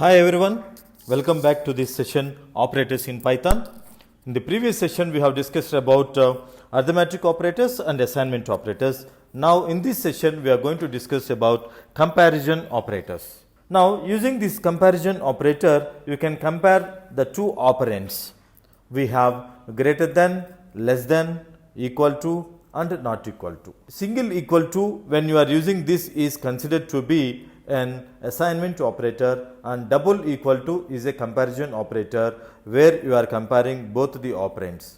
Hi everyone, welcome back to this session Operators in Python. In the previous session we have discussed about arithmetic operators and assignment operators. Now in this session we are going to discuss about comparison operators. Now using this comparison operator you can compare the two operands. We have greater than, less than, equal to and not equal to. Single equal to, when you are using this, is considered to be an assignment operator, and double equal to is a comparison operator where you are comparing both the operands.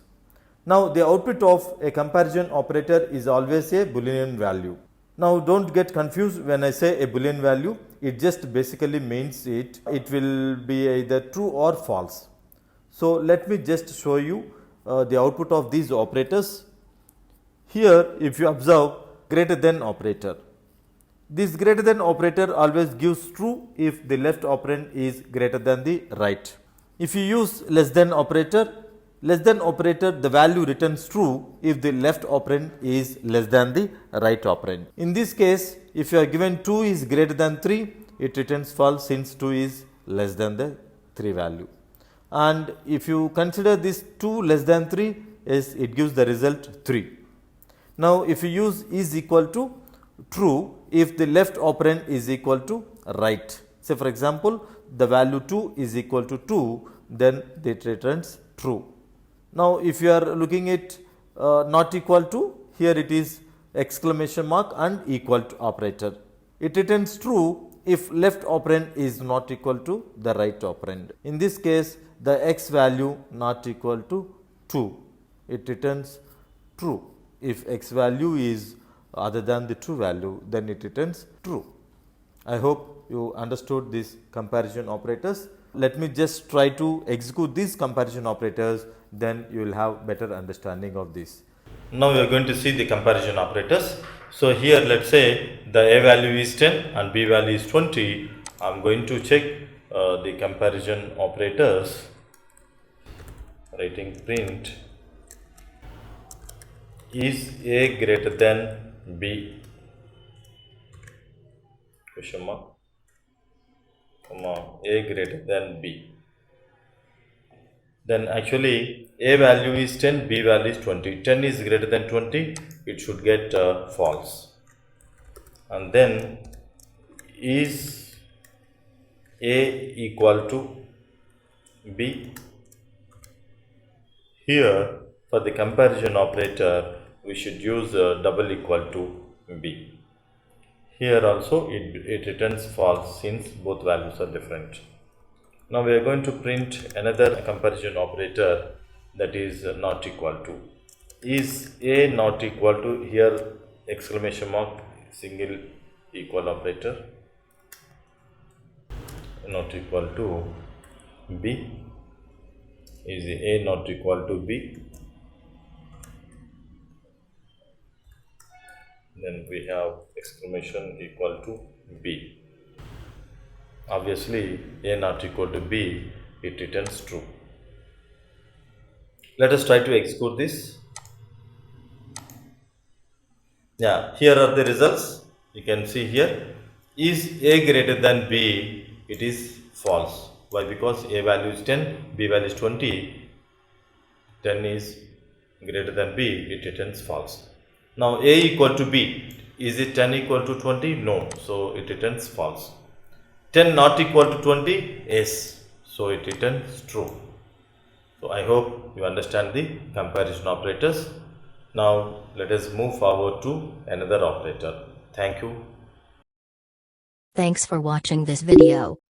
Now the output of a comparison operator is always a Boolean value. Now don't get confused when I say a Boolean value, it just basically means it will be either true or false. So let me just show you the output of these operators. Here if you observe greater than operator, this greater than operator always gives true if the left operand is greater than the right. If you use less than operator the value returns true if the left operand is less than the right operand. In this case, if you are given 2 is greater than 3, it returns false since 2 is less than the 3 value. And if you consider this 2 less than 3, it gives the result 3. Now if you use is equal to true if the left operand is equal to right. Say for example, the value 2 is equal to 2, then it returns true. Now if you are looking at not equal to, here it is exclamation mark and equal to operator. It returns true if left operand is not equal to the right operand. In this case, the x value not equal to 2, it returns true. If x value is other than the true value, then it returns true. I hope you understood these comparison operators. Let me just try to execute these comparison operators, then you will have better understanding of this. Now we are going to see the comparison operators. So here let's say the a value is 10 and b value is 20. I am going to check the comparison operators, writing print is a greater than b, question mark, comma, a greater than b. Then actually a value is 10, b value is 20. 10 is greater than 20, it should get false. And then is a equal to b. Here for the comparison operator we should use double equal to b. Here also it returns false since both values are different. Now we are going to print another comparison operator, that is not equal to. Is a not equal to, here exclamation mark, single equal operator, not equal to b. Is a not equal to b? Then we have exclamation equal to b. Obviously a not equal to b, it returns true. Let us try to execute this. Yeah, here are the results. You can see here, is a greater than b, it is false. Why? Because a value is 10, b value is 20, 10 is greater than b, it returns false. Now a equal to b, is it 10 equal to 20? No, so it returns false. 10 not equal to 20? Yes, so it returns true. So I hope you understand the comparison operators. Now let us move forward to another operator. Thank you. Thanks for watching this video.